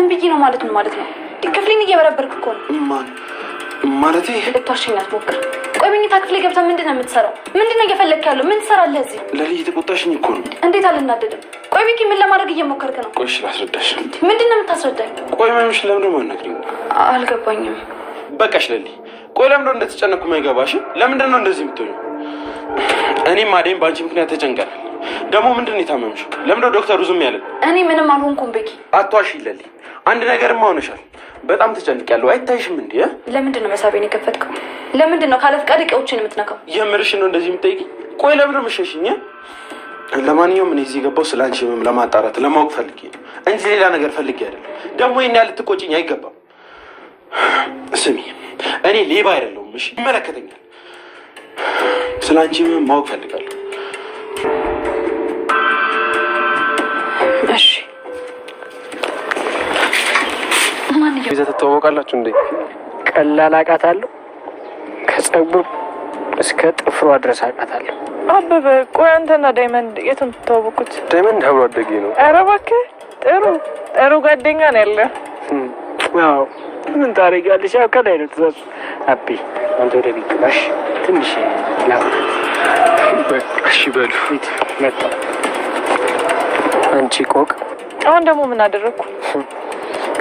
ምን ብዬ ነው ማለት ነው ክፍሌን እየበረበርክ እኮ ነው ማለቴ ልታሽኛት ሞክር ቆይ መኝታ ክፍሌ ገብታ ምንድነው የምትሰራው ምንድነው እየፈለክ ያለው ምን ትሰራለህ እዚህ ለልጅ ተቆጣሽኝ እኮ ነው እንዴት አልናደድም ቆይ ቢኪ ምን ለማድረግ እየሞከርክ ነው ቆይ ላስረዳሽ ምንድነው የምታስረዳኝ ቆይ ማምሽ ለምን ማነግሪኝ አልገባኝም በቃሽ ለሊ ቆይ ለምን እንደተጨነኩ ማይገባሽ ለምንድነው እንደዚህ የምትሆኚው እኔም ማዴም ባንቺ ምክንያት ተጨንቀናል ደግሞ ምንድነው የታመምሽው ለምን ዶክተሩ ዝም ያለ እኔ ምንም አልሆንኩም ቢኪ አትዋሺ ለሊ አንድ ነገርማ ሆነሻል በጣም ተጨንቄያለሁ አይታይሽም እንዴ ለምንድነው መሳቤን የከፈትከው ለምንድነው ካለ ፍቃድ እቃዎችን የምትነካው የምርሽ ነው እንደዚህ የምትጠይቂ ቆይ ለምን መሸሽኝ ለማንኛውም እኔ እዚህ ገባው ስላንቺ ምንም ለማጣራት ለማወቅ ፈልጌ ነው እንጂ ሌላ ነገር ፈልጌ አይደለም ደግሞ ይሄን ያህል ልትቆጪኝ አይገባም ስሚ እኔ ሌባ አይደለሁም እሺ ይመለከተኛል ስላንቺ ምንም ማወቅ ፈልጋለሁ እሺ ይዘህ ተተዋወቃላችሁ እንዴ ቀላል አቃታለሁ ከጸጉር እስከ ጥፍሯ ድረስ አቃታለሁ አበበ ቆይ አንተና ዳይመንድ የትም ተተዋወቁት ዳይመንድ አብሮ አደጌ ነው ኧረ እባክህ ጥሩ ጓደኛ ነው ያለ ያው ምን ታረጋለሽ ያው ከላይ ነው ተዛዙ አቢ አንተ ወደ ቤት ባሽ ትንሽ ላውራ እሺ በሉ መጣ አንቺ ቆቅ አሁን ደግሞ ምን አደረኩ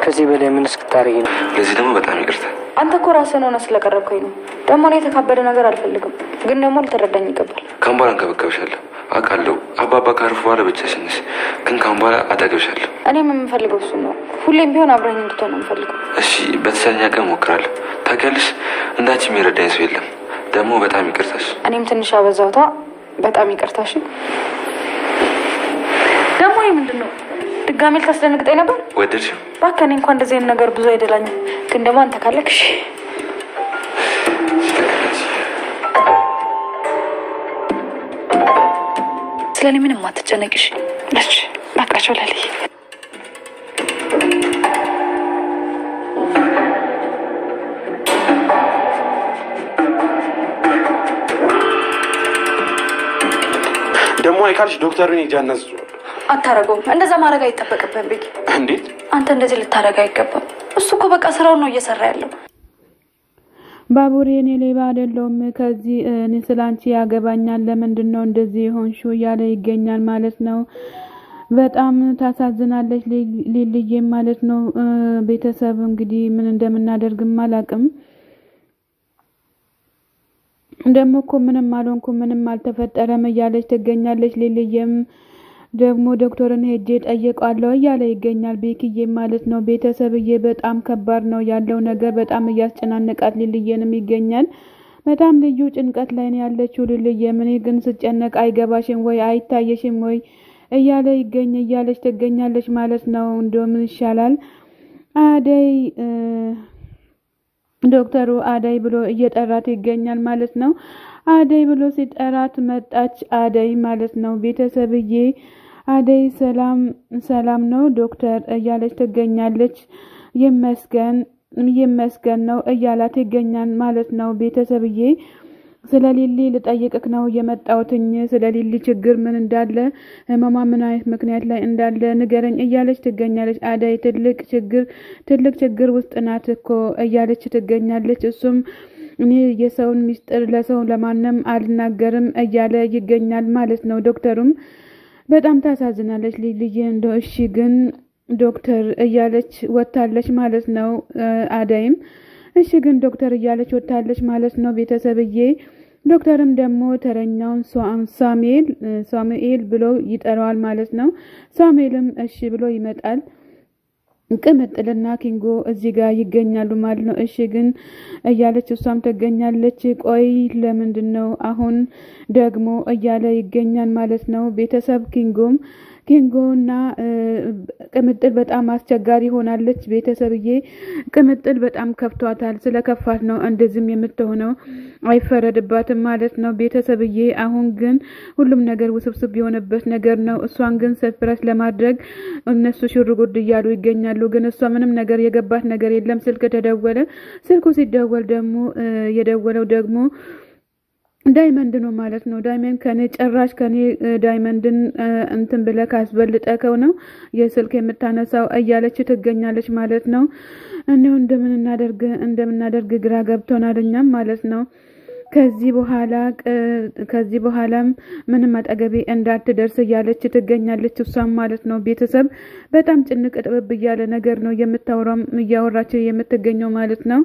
ከዚህ በላይ ምን እስክታረጊ ነው ለዚህ ደግሞ በጣም ይቅርታ አንተ እኮ ራስህን ሆነ ስለቀረብከኝ ነው ደግሞ እኔ የተካበደ ነገር አልፈልግም ግን ደግሞ ልትረዳኝ ይገባል ካምባላ እንከበከብሻለሁ አውቃለሁ አባባ ካርፍ በኋላ ብቻሽን ነሽ ግን ካምባላ አጠገብሻለሁ እኔም የምፈልገው እሱ ነው ሁሌም ቢሆን አብረኝ እንድትሆን ነው የምፈልገው እሺ በተቻለኝ አቅም እሞክራለሁ ታውቂያለሽ እንዳንቺ የሚረዳኝ ሰው የለም ደግሞ በጣም ይቅርታሽ እኔም ትንሽ አበዛውታ በጣም ይቅርታሽ ደግሞ ይሄ ምንድነው ድጋሜ ልታስደነግጠኝ ነበር ወደድሽው እባክህ እኔ እንኳን እንደዚህ ነገር ብዙ አይደላኝም ግን ደግሞ አንተ ካለክሽ ስለኔ ምንም አትጨነቅሽ ለች በቃቸው ለልይ ደግሞ አይካልሽ ዶክተሩን ይጃናዝ አታረገውም እንደዛ ማድረግ አይጠበቅብህም ቢኪ እንዴት አንተ እንደዚህ ልታረጋ አይገባም እሱ እኮ በቃ ስራውን ነው እየሰራ ያለው ባቡሬ እኔ ሌባ አይደለሁም ከዚህ እኔ ስላንቺ ያገባኛል ለምንድነው እንደዚህ ሆንሽው ያለ ይገኛል ማለት ነው በጣም ታሳዝናለች ሊልዬ ማለት ነው ቤተሰብ እንግዲህ ምን እንደምናደርግም አላቅም ደግሞ እኮ ምንም አልሆንኩም ምንም አልተፈጠረም እያለች ትገኛለች ሊልዬም ደግሞ ዶክተርን ሄጄ ጠየቃለሁ እያለ ይገኛል ቤኪዬ ማለት ነው ቤተሰብዬ በጣም ከባድ ነው ያለው ነገር በጣም እያስጨናነቃት ሊልዬንም ይገኛል በጣም ልዩ ጭንቀት ላይ ነው ያለችው ሊልዬ ምን ግን ስጨነቅ አይገባሽም ወይ አይታየሽም ወይ እያለ እያለች ትገኛለች ማለት ነው እንደምን ይሻላል አደይ ዶክተሩ አደይ ብሎ እየጠራት ይገኛል ማለት ነው አደይ ብሎ ሲጠራት መጣች አደይ ማለት ነው ቤተሰብዬ አደይ ሰላም ነው ዶክተር እያለች ትገኛለች ይመስገን ነው እያላት ይገኛል ማለት ነው ቤተሰብዬ ስለሊሊ ልጠይቅክ ነው የመጣውትኝ ስለሊሊ ችግር ምን እንዳለ ህመማ ምን አይነት ምክንያት ላይ እንዳለ ንገረኝ እያለች ትገኛለች አደይ ትልቅ ችግር ውስጥ ናት እኮ እያለች ትገኛለች እሱም እኔ የሰውን ሚስጥር ለሰው ለማንም አልናገርም እያለ ይገኛል ማለት ነው ዶክተሩም በጣም ታሳዝናለች ሊልዬ እንደው እሺ ግን ዶክተር እያለች ወጣለች ማለት ነው አደይም እሺ ግን ዶክተር እያለች ወጣለች ማለት ነው ቤተሰብዬ ዶክተርም ደግሞ ተረኛውን ሳሙኤል ብሎ ይጠራዋል ማለት ነው ሳሙኤልም እሺ ብሎ ይመጣል ቅምጥልና ኪንጎ እዚህ ጋር ይገኛሉ ማለት ነው እሺ ግን እያለች እሷም ተገኛለች ቆይ ለምንድነው አሁን ደግሞ እያለ ይገኛል ማለት ነው ቤተሰብ ኪንጎና ቅምጥል በጣም አስቸጋሪ ሆናለች ቤተሰብዬ ቅምጥል በጣም ከፍቷታል ስለከፋት ነው እንደዚህም የምትሆነው አይፈረድባትም ማለት ነው ቤተሰብዬ አሁን ግን ሁሉም ነገር ውስብስብ የሆነበት ነገር ነው እሷን ግን ሰርፕራይዝ ለማድረግ እነሱ ሽርጉድ እያሉ ይገኛሉ ግን እሷ ምንም ነገር የገባት ነገር የለም ስልክ ተደወለ ስልኩ ሲደወል ደግሞ የደወለው ደግሞ ዳይመንድ ነው ማለት ነው። ዳይመንድ ከኔ ጭራሽ ከኔ ዳይመንድን እንትን ብለህ ካስበልጠከው ነው የስልክ የምታነሳው እያለች ትገኛለች ማለት ነው። እኔው እንደምናደርግ ግራ ገብቶናል እኛም ማለት ነው። ከዚህ በኋላም ምንም አጠገቤ እንዳትደርስ እያለች ትገኛለች እሷም ማለት ነው። ቤተሰብ በጣም ጭንቅ ጥብብ እያለ ነገር ነው እያወራች የምትገኘው ማለት ነው።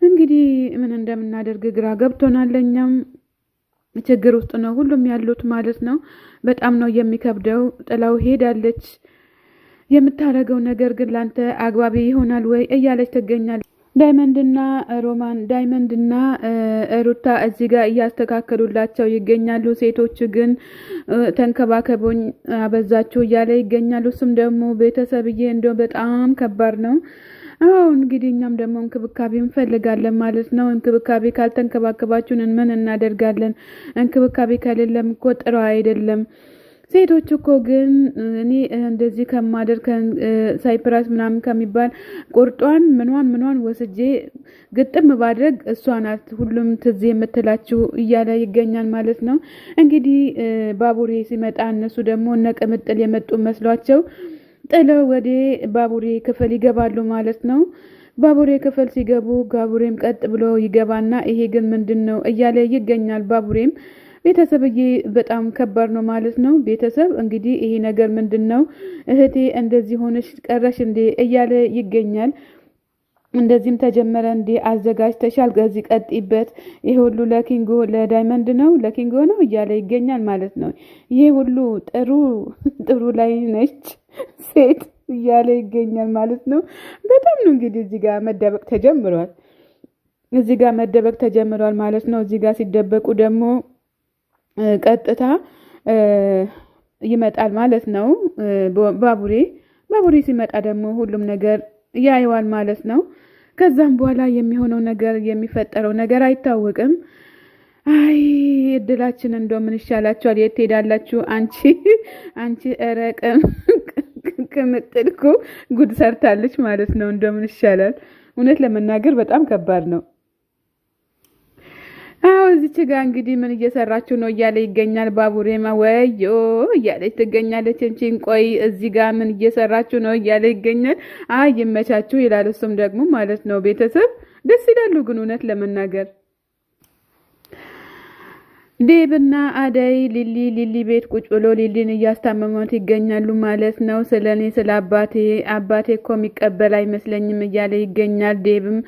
እንግዲህ ምን እንደምናደርግ ግራ ገብቶናል። እኛም ችግር ውስጥ ነው ሁሉም ያሉት ማለት ነው። በጣም ነው የሚከብደው። ጥላው ሄዳለች። የምታረገው ነገር ግን ላንተ አግባቢ ይሆናል ወይ እያለች ትገኛለች። ዳይመንድና ሩታ እዚህ ጋር እያስተካከሉላቸው ይገኛሉ። ሴቶች ግን ተንከባከቡኝ አበዛችሁ እያለ ይገኛሉ። እሱም ደግሞ ቤተሰብዬ እንደው በጣም ከባድ ነው። እንግዲህ እኛም ደግሞ እንክብካቤ እንፈልጋለን ማለት ነው። እንክብካቤ ካልተንከባከባችሁን ምን እናደርጋለን? እንክብካቤ ከሌለም እኮ ጥሩ አይደለም። ሴቶች እኮ ግን እኔ እንደዚህ ከማደርግ ሳይፕራስ ምናምን ከሚባል ቁርጧን ምኗን ወስጄ ግጥም ባድረግ እሷ ናት ሁሉም ትዝ የምትላችሁ እያለ ይገኛል ማለት ነው። እንግዲህ ባቡሬ ሲመጣ እነሱ ደግሞ እነ ቅምጥል የመጡ መስሏቸው ጥለው ወደ ባቡሬ ክፍል ይገባሉ ማለት ነው። ባቡሬ ክፍል ሲገቡ ጋቡሬም ቀጥ ብሎ ይገባና ይሄ ግን ምንድነው እያለ ይገኛል። ባቡሬም ቤተሰብዬ በጣም ከባድ ነው ማለት ነው። ቤተሰብ እንግዲህ ይሄ ነገር ምንድነው እህቴ እንደዚህ ሆነሽ ቀረሽ እንዴ እያለ ይገኛል። እንደዚህም ተጀመረ እንዴ አዘጋጅተሻል ከዚህ ቀጥይበት ይሄ ሁሉ ለኪንጎ ለዳይመንድ ነው ለኪንጎ ነው እያለ ይገኛል ማለት ነው። ይሄ ሁሉ ጥሩ ላይ ነች ሴት እያለ ይገኛል ማለት ነው። በጣም ነው እንግዲህ እዚህ ጋር መደበቅ ተጀምሯል ማለት ነው። እዚህ ጋር ሲደበቁ ደግሞ ቀጥታ ይመጣል ማለት ነው። ባቡሬ ሲመጣ ደግሞ ሁሉም ነገር ያየዋል ማለት ነው። ከዛም በኋላ የሚሆነው ነገር የሚፈጠረው ነገር አይታወቅም። አይ እድላችን እንደው ምን ይሻላችኋል? የት ሄዳላችሁ? አንቺ ረቀም ቅምጥልኩ ጉድ ሰርታለች ማለት ነው። እንደው ምን ይሻላል? እውነት ለመናገር በጣም ከባድ ነው። እዚች ጋር እንግዲህ ምን እየሰራችሁ ነው እያለ ይገኛል። ባቡሬማ ወዮ እያለች ትገኛለች። እንቺን ቆይ እዚህ ጋር ምን እየሰራችሁ ነው እያለ ይገኛል። ይመቻችሁ ይላል እሱም ደግሞ ማለት ነው። ቤተሰብ ደስ ይላሉ ግን እውነት ለመናገር ዴብና አደይ ሊሊ ቤት ቁጭ ብሎ ሊሊን እያስታመሟት ይገኛሉ ማለት ነው። ስለኔ ስለ አባቴ እኮ የሚቀበል አይመስለኝም እያለ ይገኛል። ዴብም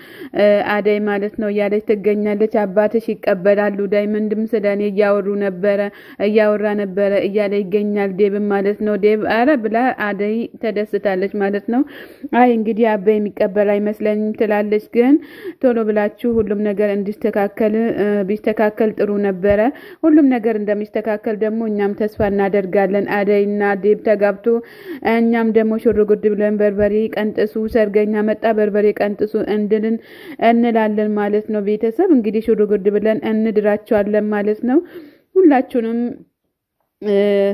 አደይ ማለት ነው እያለች ትገኛለች። አባትሽ ይቀበላሉ፣ ዳይመንድም ስለኔ እያወራ ነበረ እያለ ይገኛል ዴብም ማለት ነው። ዴብ አረ ብላ አደይ ተደስታለች ማለት ነው። እንግዲህ አባይ የሚቀበል አይመስለኝም ትላለች። ግን ቶሎ ብላችሁ ሁሉም ነገር ቢስተካከል ጥሩ ነበረ። ሁሉም ነገር እንደሚስተካከል ደግሞ እኛም ተስፋ እናደርጋለን። አደይና ዴብ ተጋብቶ እኛም ደግሞ ሽርጉድ ብለን በርበሬ ቀንጥሱ ሰርገኛ መጣ በርበሬ ቀንጥሱ እንላለን ማለት ነው። ቤተሰብ እንግዲህ ሽርጉድ ብለን እንድራቸዋለን ማለት ነው። ሁላችሁንም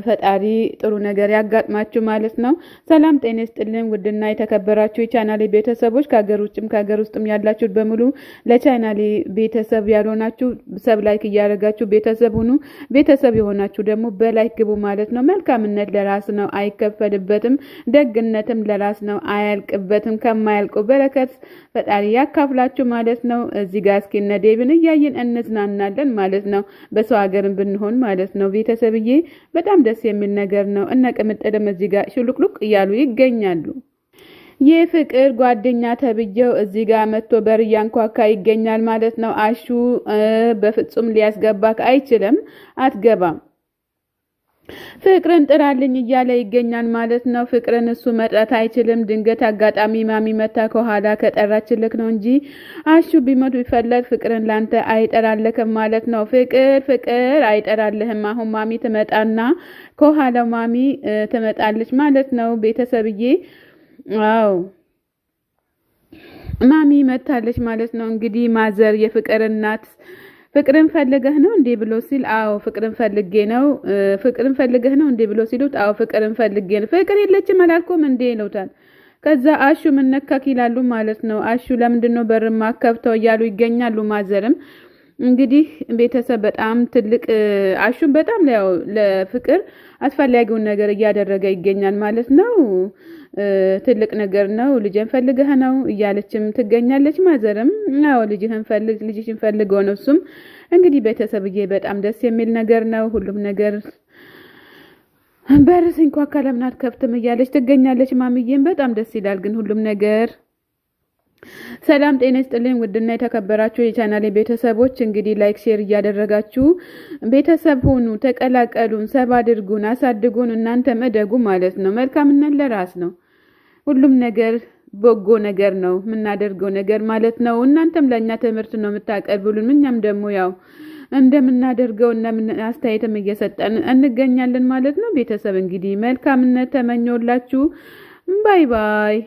ፈጣሪ ጥሩ ነገር ያጋጥማችሁ ማለት ነው። ሰላም ጤና ይስጥልን ውድና የተከበራችሁ የቻናሌ ቤተሰቦች ከሀገር ውስጥም ያላችሁ በሙሉ ለቻናሌ ቤተሰብ ያልሆናችሁ ሰብ ላይክ እያደረጋችሁ ቤተሰብ ሁኑ። ቤተሰብ የሆናችሁ ደግሞ በላይክ ግቡ ማለት ነው። መልካምነት ለራስ ነው፣ አይከፈልበትም። ደግነትም ለራስ ነው፣ አያልቅበትም። ከማያልቀው በረከት ፈጣሪ ያካፍላችሁ ማለት ነው። እዚህ ጋር እስኪ እነ ዴብን እያየን እንዝናናለን ማለት ነው። በሰው ሀገርም ብንሆን ማለት ነው። ቤተሰብዬ በጣም ደስ የሚል ነገር ነው። እነ ቅምጥልም እዚህ ጋር ሽሉቅሉቅ እያሉ ይገኛሉ። የፍቅር ጓደኛ ተብዬው እዚህ ጋር መጥቶ በር ያንኳካ ይገኛል ማለት ነው። አሹ በፍጹም ሊያስገባክ አይችልም፣ አትገባም። ፍቅርን ጥራልኝ እያለ ይገኛል ማለት ነው። ፍቅርን እሱ መጥራት አይችልም። ድንገት አጋጣሚ ማሚ መታ ከኋላ ከጠራችልክ ነው እንጂ አሹ ቢመጡ ቢፈለግ ፍቅርን ላንተ አይጠራልክም ማለት ነው። ፍቅር አይጠራልህም። አሁን ማሚ ትመጣና ከኋላው ማሚ ትመጣለች ማለት ነው። ቤተሰብዬ ማሚ መታለች ማለት ነው። እንግዲህ ማዘር የፍቅር እናት ፍቅርን ፈልገህ ነው እንዴ ብሎ ሲል ፍቅርን ፈልገህ ነው እንዴ ብሎ ሲሉት ፍቅርን ፈልጌ ነው። ፍቅር የለችም አላልኩም እንዴ ይሉታል። ከዛ አሹ ምን ነካክ ይላሉ ማለት ነው። አሹ ለምንድነው በር ማከብተው እያሉ ይገኛሉ። ማዘርም እንግዲህ ቤተሰብ በጣም ትልቅ አሹም በጣም ያው ለፍቅር አስፈላጊውን ነገር እያደረገ ይገኛል ማለት ነው። ትልቅ ነገር ነው። ልጅን ፈልገህ ነው እያለችም ትገኛለች። ማዘርም አዎ ልጅሽን ፈልገው ነው። እሱም እንግዲህ ቤተሰብዬ በጣም ደስ የሚል ነገር ነው። ሁሉም ነገር በርስ እንኳን ከለምናት ከፍትም እያለች ትገኛለች። ማሚዬም በጣም ደስ ይላል ግን ሁሉም ነገር። ሰላም ጤና ይስጥልኝ ውድና የተከበራችሁ የቻናሌ ቤተሰቦች እንግዲህ ላይክ ሼር እያደረጋችሁ ቤተሰብ ሆኑ፣ ተቀላቀሉን፣ ሰብ አድርጉን፣ አሳድጉን፣ እናንተም እደጉ ማለት ነው። መልካምነት ለራስ ነው። ሁሉም ነገር በጎ ነገር ነው የምናደርገው ነገር ማለት ነው። እናንተም ለኛ ትምህርት ነው የምታቀርቡልን፣ እኛም ደግሞ ያው እንደምናደርገው እና አስተያየትም እየሰጠን እንገኛለን ማለት ነው። ቤተሰብ እንግዲህ መልካምነት ተመኘውላችሁ። ባይ ባይ።